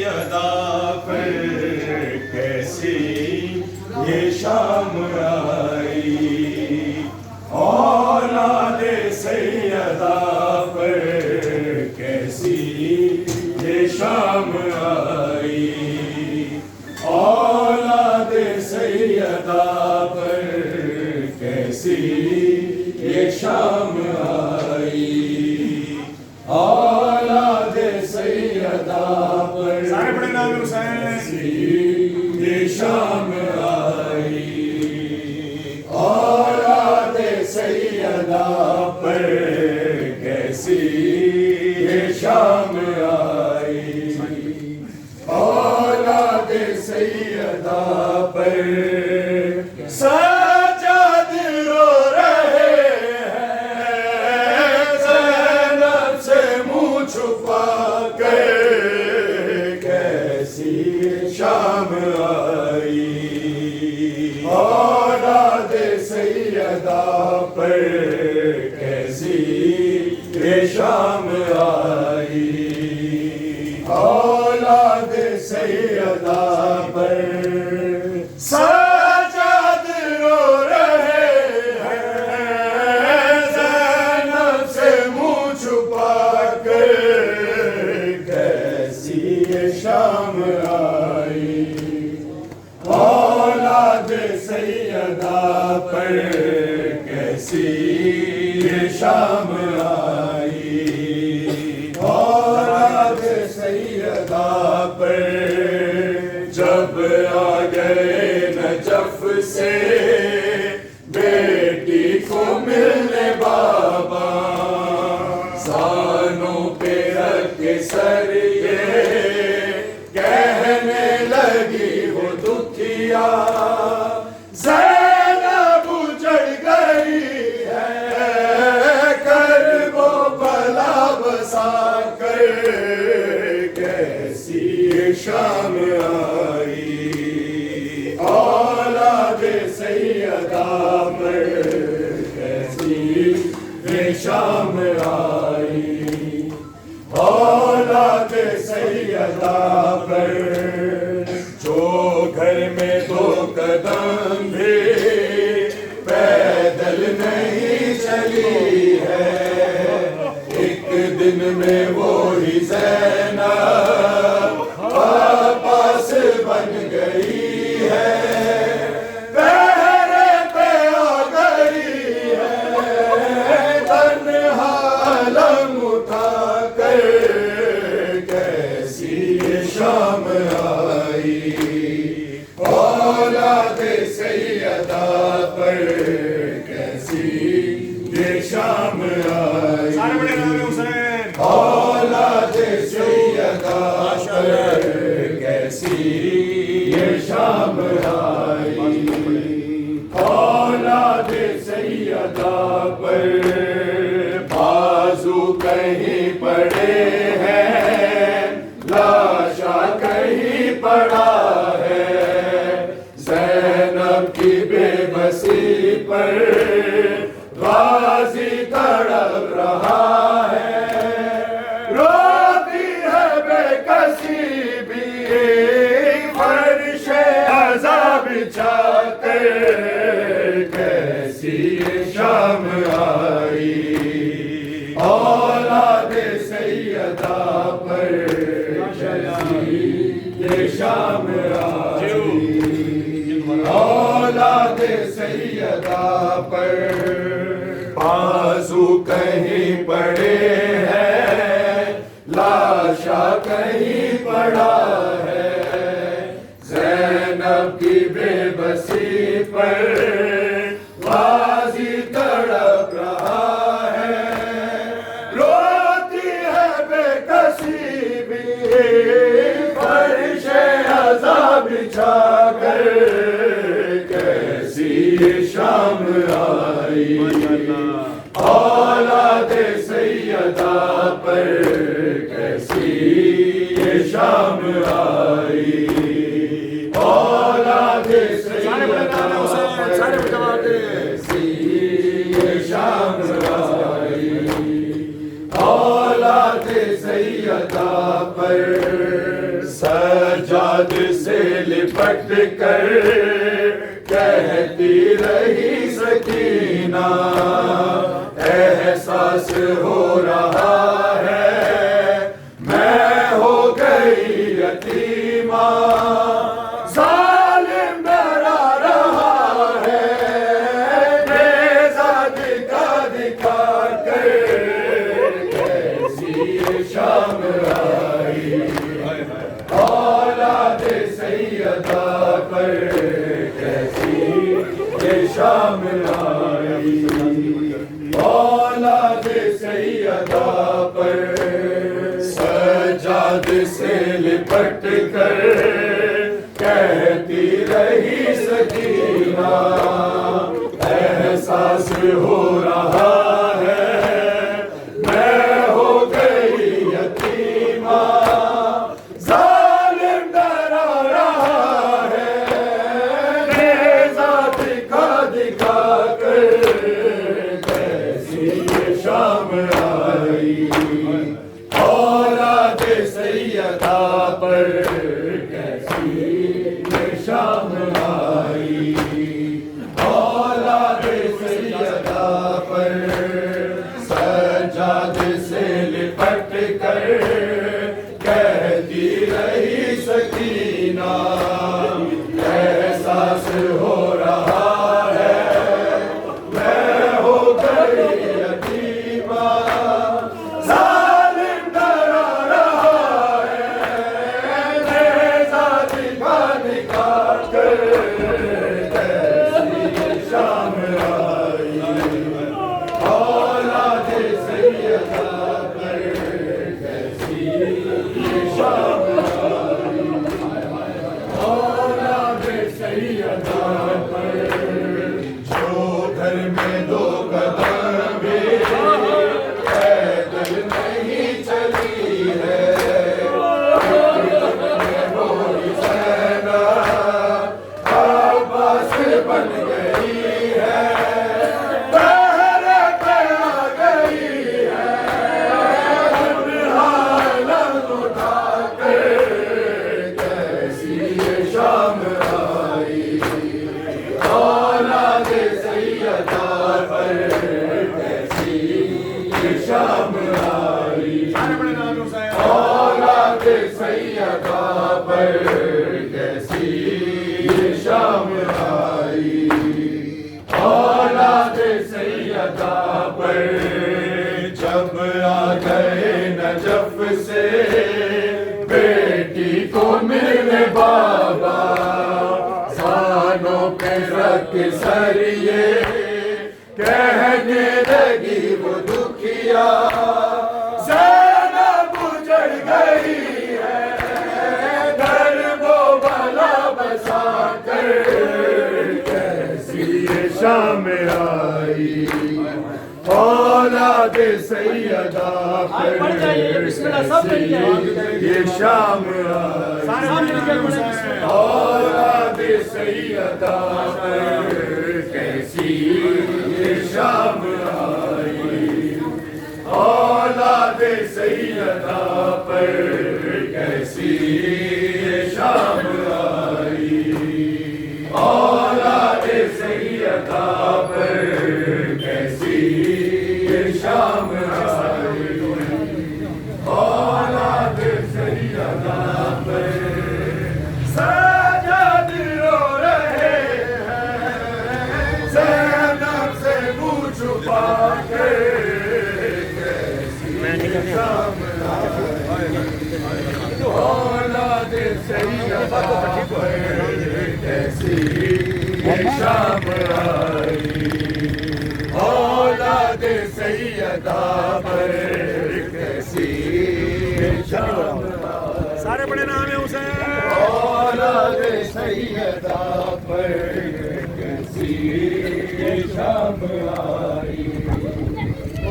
سیدہ پر کیسی یہ شام آئی، اولاد سیدہ پر کیسی یہ شام آئی، اولاد سیدہ پر کیسی یہ شام آئی، اولاد سیدہ پر سارے بڑے نام حسین یہ شام آئی، اولاد سیدہ پر کیسی یہ شام آئی، اولاد سیدہ پر سجاد رو رہے ہیں زینب سے منہ چھپا کر، کیسی شام آئی، اولاد سیدہ پر کیسی یہ شام آئی، اولاد سیدہ پر سجاد رو رہے ہیں زینب سے منہ چھپا کر، کیسی یہ شام آئی، اولاد سیدہ پر کیسی یہ شام آئی، اولاد سیدہ پر جب آ گئے نجف سے بیٹی کو ملنے بابا، سانوں پہ رکھ کے سر یہ کہنے لگی وہ دکھیا، زینب اجڑ گئی ہے کرب و بلا بسا کر، کیسی یہ شام آئی، اولاد سیدہ پر کیسی یہ شام آئی، اولاد سیدہ پر جو گھر میں دو قدم بھی پیدل نہیں چلی ہے، ایک دن میں وہی زینب پاس بن گئی ہے، پہرے پہ آ گئی ہے تنہا علم اٹھا کر، کیسی یہ شام آئی، اولاد سیدہ پر کیسی یہ شام آئی، سارے بڑے نام حسین اولاد سیدہ پر کیسی یہ شام آئی، اولاد سیدہ پر بازو کہیں پڑے ہیں لاشا کہیں پڑا ہے، زینب کی بے بسی پر غازی تڑپ رہا ہے، روتی ہے بے کسی بھی فرش عذاب بچھا کر، کیسی یہ شام آئی، اولاد سیدہ پر کیسی یہ شام آئی، اولاد سیدہ پر بازو کہیں پڑے ہیں لاشا کہیں پڑا ہے، زینب کی بے بسی پر غازی تڑپ رہا ہے، روتی ہے بے کسی بھی فرش عذاب بچھا کر، کیسی یہ شام آئی، اولاد سیدہ پر کیسی یہ شام آئی، اولاد سیدہ پر کیسی یہ شام آئی، اولاد سیدہ پر سجاد سے لپٹ کر کہتی رہی سکینہ احساس ہو رہا ہے میں ہو گئی یتیمہ ظالم ڈرا رہا ہے نیزہ دکھا دکھا کر کیسی یہ شام آئی اولاد سیدہ پر کیسی یہ شام آئی اولاد سیدہ پر سجاد سے لپٹ کر کہتی رہی سکینہ احساس ہو رہا ہے میں ہو گئی یتیمہ ظالم ڈرا رہا ہے نیزہ دکھا دکھا کر کیسی یہ شام آئی اولاد سیدہ پر کیسی یہ شام آئی اولاد سیدہ پر سجاد سے لپٹ کر کہتی رہی سکینہ احساس ہو رہا ہے میں ہو گئی یتیمہ ظالم ڈرا رہا ہے نیزہ دکھا دکھا کر کیسی یہ شام آئی اولاد سیدہ پر کیسی یہ شام آئی اولاد سیدہ پر جو گھر میں دو قدم بھی پیدل نہیں چلی ہے وہی زینب عباس بن گئی ہے پہرے پہ آ گئی ہے حالت اٹھا کر کیسی یہ شام آئی اولاد سیدہ پر کیسی یہ شام آئی اولاد سیدہ پر کیسی یہ شام آئی اولاد سیدہ پر جب آ گئے نجف سے بیٹی کو ملنے بابا زانوں پہ رکھ سریے کہنے لگی وہ دکھیا زینب اجڑ گئی ہے گھر وہ بلا بسا کر کیسی یہ شام آئی اولاد سیدہ پر کیسی یہ شام آئی اولاد سیدہ پر کیسی یہ شام آئی اولاد سیدہ پر کیسی یہ شام آئی اولاد سیدہ پر کیسی یہ شام آئی اولاد سیدہ پر سجاد رو رہے ہیں زینب سے منہ چھپا کے کیسی شام آئی اولاد سیدہ پر کیسی یہ شام آئی اولاد سیدہ پر کیسی یہ شام آئی سارے بڑے نام ہیں حسین اولاد سیدہ پر کیسی یہ شام آئی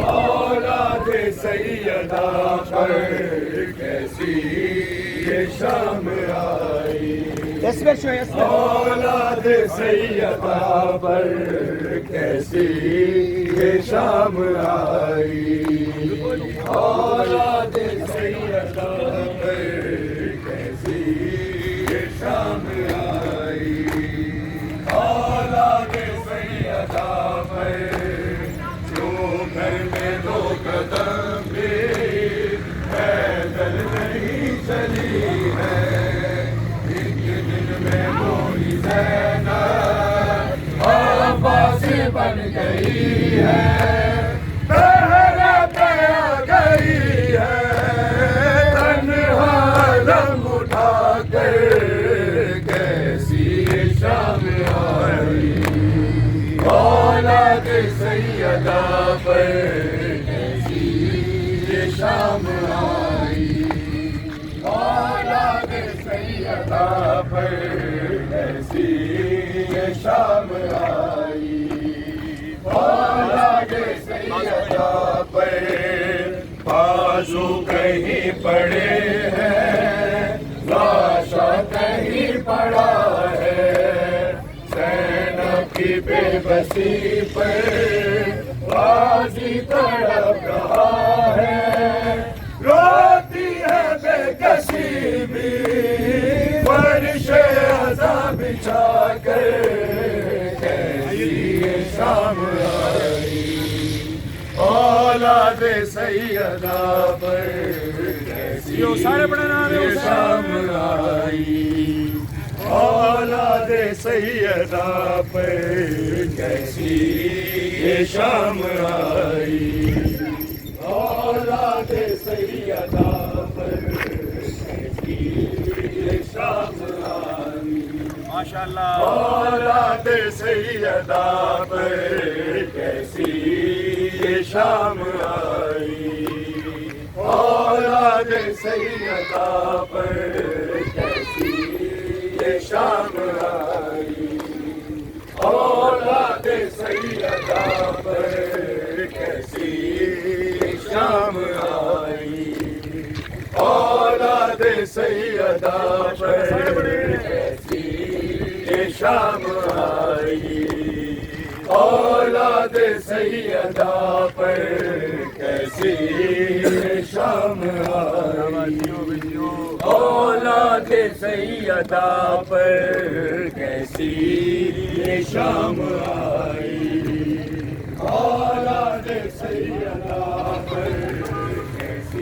اولاد سیدہ پر کیسی یہ شام آئی اولاد سیدہ پر کیسی یہ شام آئی اولاد سیدہ پر کیسی یہ سے بن گئی ہے، پہرے پہ آ گئی ہے، تنہا علم اٹھا کر کیسی شام آئی، اولاد سیدہ پر کیسی یہ شام آئی، اولاد سیدہ پر کیسی یہ شام آئی، اولاد سیدہ پر بازو کہیں پڑے ہیں، لاشا کہیں پڑا ہے، زینب کی بے بسی پر غازی تڑپ رہا ہے، روتی ہے بے کسی بھی فرش عذاب بچھا کر کیسی یہ شام آئی، اولاد سیدہ پر کیسی یہ شام آئی، اولاد سیدہ پر کیسی یہ شام آئی، اولاد سیدہ پر کیسی یہ شام آئی، ماشاءاللہ اولاد سیدہ پر کیسی یہ شام آئی، اولاد سیدہ پر کیسی یہ شام آئی، اولاد سیدہ پر کیسی یہ شام آئی، اولاد سیدہ پر کیسی یہ شام آئی، اولاد سیدہ پر کیسی یہ شام آئی، اولاد سیدہ پر کیسی یہ شام آئی، اولاد سیدہ پر کیسی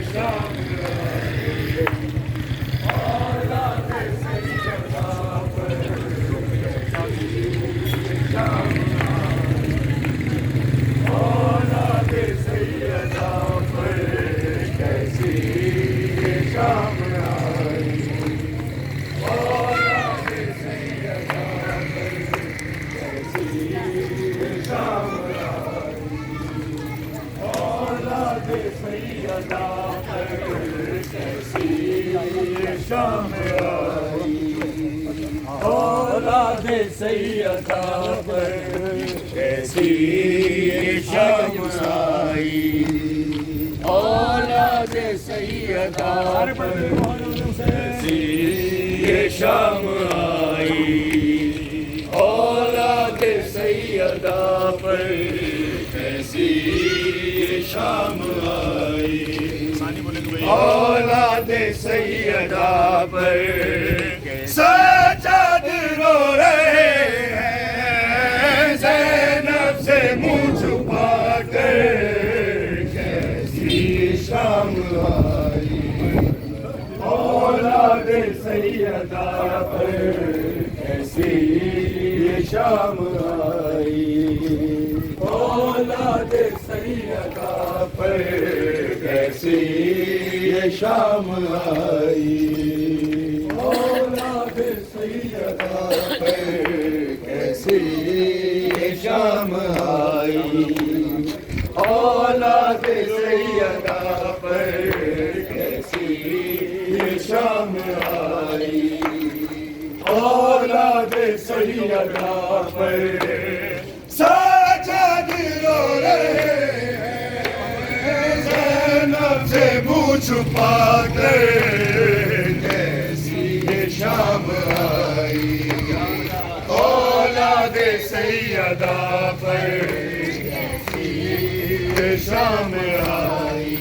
یہ شام آئی، اولاد سیدہ پر کیسی یہ شام آئی، اولاد سیدہ پر کیسی یہ شام آئی، اولاد سیدہ پر کیسی یہ شام آئی، اولاد سیدہ پر کیسی یہ شام آئی، اولاد سیدہ پر کیسی یہ شام آئی، اولاد سیدہ پر کیسی یہ شام آئی، اولاد سیدہ پر کیسی یہ شام آئی، اولاد سیدہ پر سجاد رو رہے ہیں، زینب سے منہ چھپا کر کیسی شام آئی، اولاد سیدہ پر کیسی یہ شام آئی، اولاد سیدہ پر کیسی یہ شام آئی، اولاد سیدہ پر کیسی یہ شام آئی، اولاد سیدہ پر کیسی یہ شام آئی، اولاد سیدہ پر سجاد رو رہے ہیں، زینب سے منہ چھپا کر کیسی یہ شام آئی، اولاد سیدہ پر کیسی یہ شام آئی،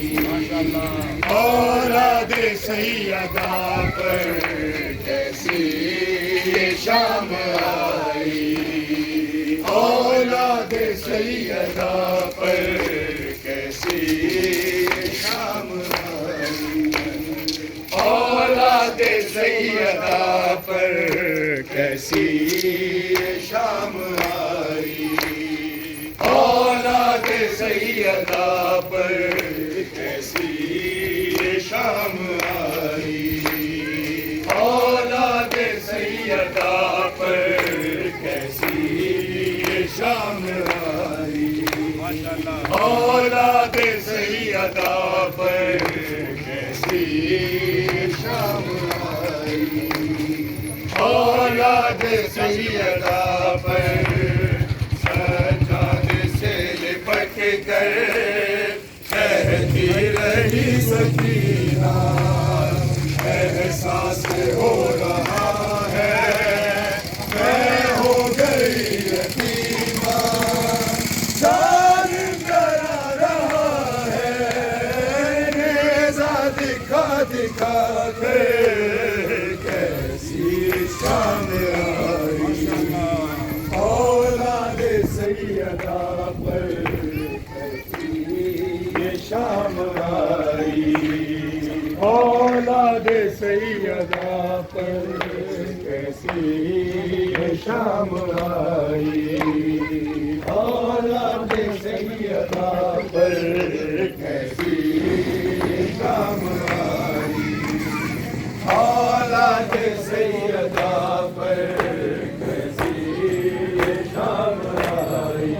اولاد سیدہ پر کیسی یہ شام آئی، اولاد سیدہ پر کیسی یہ شام آئی، اولاد سیدہ پر کیسی یہ شام آئی۔ سیدہ پر کیسی یہ شام آئی اولاد سیدہ پر کیسی یہ شام آئی اولاد سیدہ پر کیسی یہ شام آئی اولاد سیدہ پر سجاد سے لپٹ کر کہتی رہی سکینہ احساس ہو رہا ہے میں ہو گئی یتیمہ جان کرا رہا ہے نیزہ دکھا دکھا کے کیسی شام آئی اولاد سیدہ پر کیسی یہ شام آئی اولاد سیدہ پر کیسی یہ شام آئی اولاد سیدہ پر کیسی یہ شام آئی اولاد سیدہ پر کیسی یہ شام آئی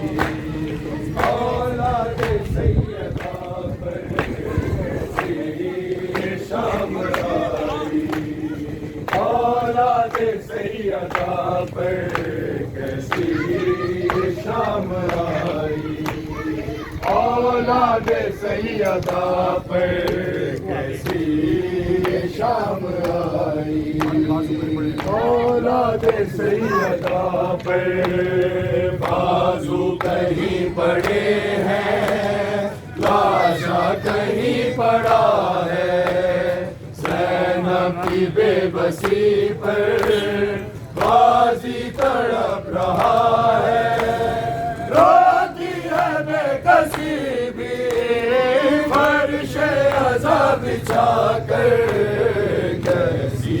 اولاد سیدہ پر کیسی یہ شام آئی اولاد سیدہ پر کیسی یہ شام آئی اولاد سیدہ پر کیسی یہ شام آئی اولاد سیدہ پر بازو کہیں پڑے ہیں لاشا کہیں پڑا ہے زینب کی بے بسی پر غازی تڑپ رہا ہے روتی ہے بے کسی بھی فرش عذاب بچھا کر کیسی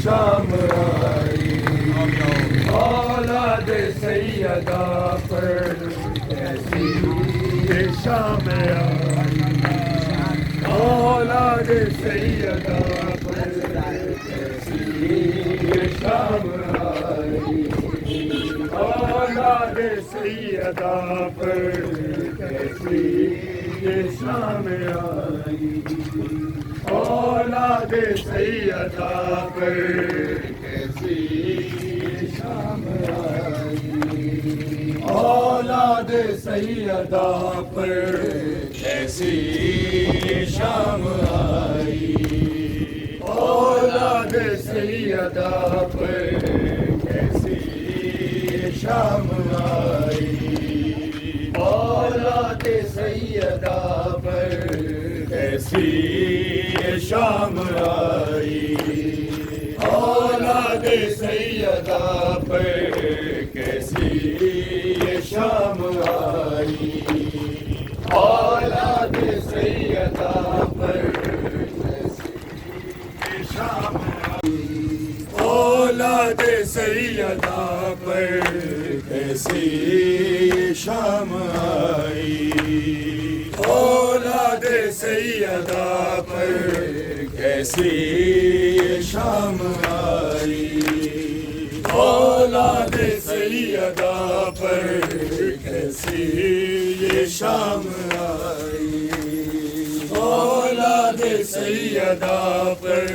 شام آئی اولاد سیدہ پر کیسی شام آئی اولاد سیدہ پر کیسی شام آئی اولاد سیدہ پر کیسی شام آئی اولاد سیدہ پر کیسی شام آئی اولاد سیدہ پر کیسی شام آئی اولاد سیدہ پر کیسی شام آئی اولاد سیدہ پر کیسی شام آئی اولاد سیدہ پر کیسی شام آئی اولاد سیدہ پر کیسی شام آئی اولاد سیدہ پر کیسی شام آئی اولاد سیدہ پر کیسی شام آئی اولاد سیدہ پر کیسی شام آئی اولاد سیدہ پر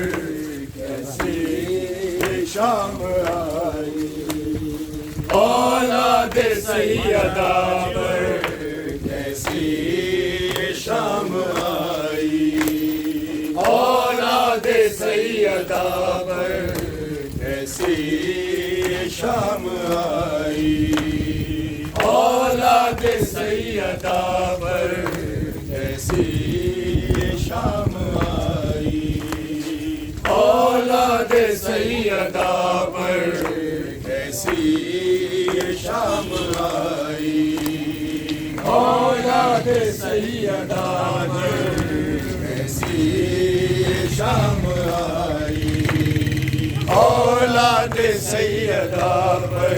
کیسی شام آئی اولاد سیدہ پر کیسی شام آئی اولاد سیدہ پر کیسی شام آئی اولاد سیدہ پر کیسی شام آئی اولاد سیدہ پر کیسی شام آئی اولاد سیدہ پر کیسی شام آئی اولاد سیدہ پر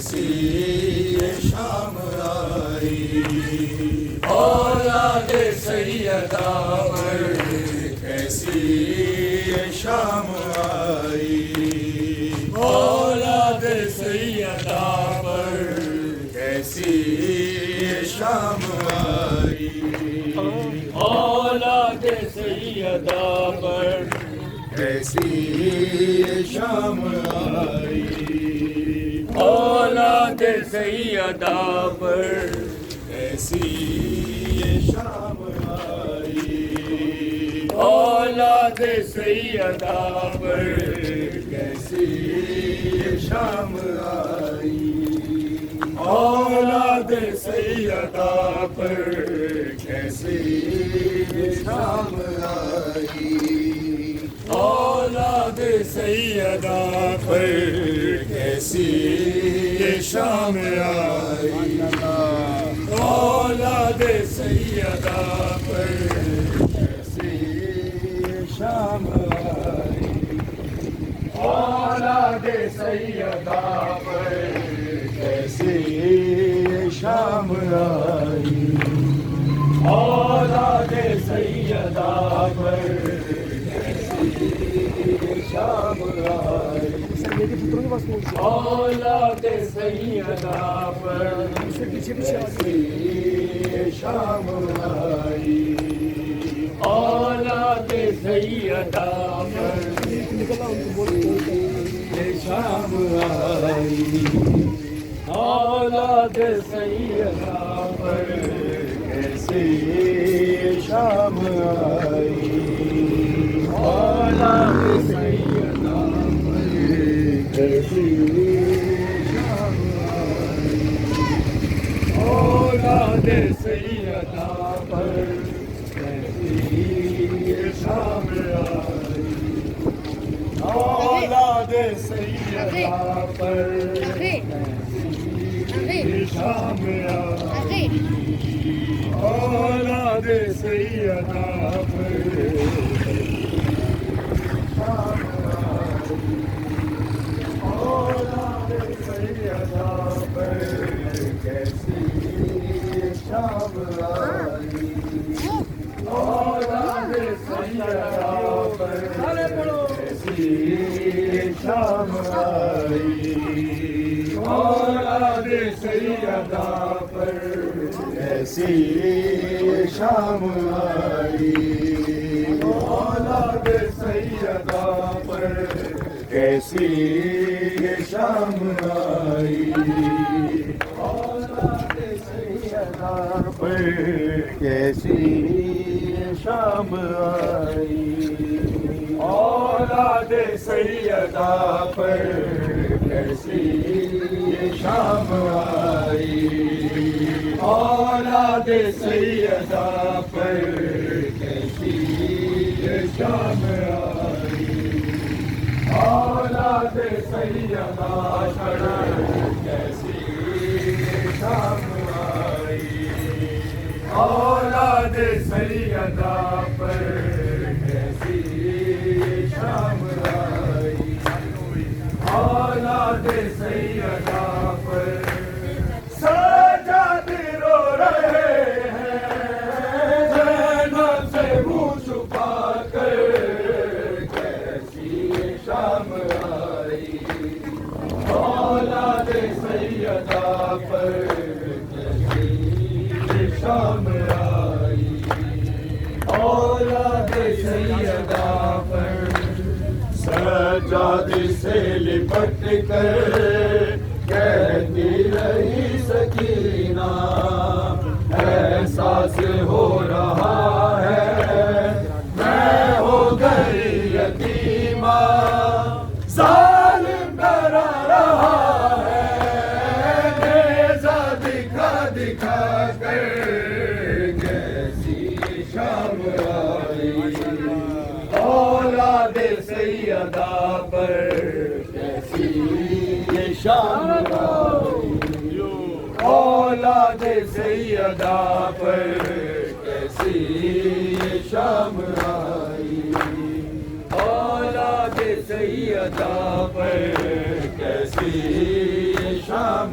کیسی یہ شام آئی، اولاد سیدہ پر کیسی یہ شام آئی، اولاد سیدہ پر کیسی یہ شام آئی، اولاد سیدہ پر کیسی یہ شام آئی، اولاد سیدہ پر کیسی یہ شام آئی، اولاد سیدہ پر کیسی یہ شام آئی، اولاد سیدہ پر کیسی یہ شام آئی، اولاد سیدہ پر کیسی یہ شام آئی، اولاد سیدہ پر کیسی یہ شام آئی، اولاد سیدہ پر کیسی یہ شام آئی، اولاد سیدہ پر شام آئی، اولاد سیدہ پر کیسی شام آئی، اولاد سیدہ پر شام آئی، اولاد سیدہ پر کیسی شام آئی، اولاد سیدہ پر کیسی شام آئی، اولاد سیدہ پر کیسی شام آئی، اولاد سیدہ پر کیسی شام آئی، اولاد سیدہ پر اولاد سیدہ پر کیسی شام آئی، اولاد سیدہ پر کیسی شام آئی، اولاد سیدہ پر کیسی شام آئی، اولاد سیدہ پر کیسی شام آئی، اولاد سیدہ پر کیسی شام آئی، اولاد سیدہ پر کیسی شام آئی، اولاد سیدہ پر کیسی شام آئی، اولاد سیدہ پر کیسی شام آئی، اولاد سیدہ پر کیسی شام آئی، اولاد سیدہ پر سجاد رو رہے ہیں زینب سے منہ چھپا کر، کیسی شام آئی، اولاد سیدہ پر کیسی شام آئی، اولاد سیدہ پر سجاد سے لپٹ کر کہتی رہی سکینہ، احساس ہو رہا ہے میں ہو گئی یتیمہ، ظالم ڈرا رہا ہے نیزہ دکھا دکھا کر، کیسی شام آئی، اولاد سیدہ پر کیسی شام آئی، اولاد سیدہ پر کیسی شام آئی، اولاد سیدہ پر کیسی شام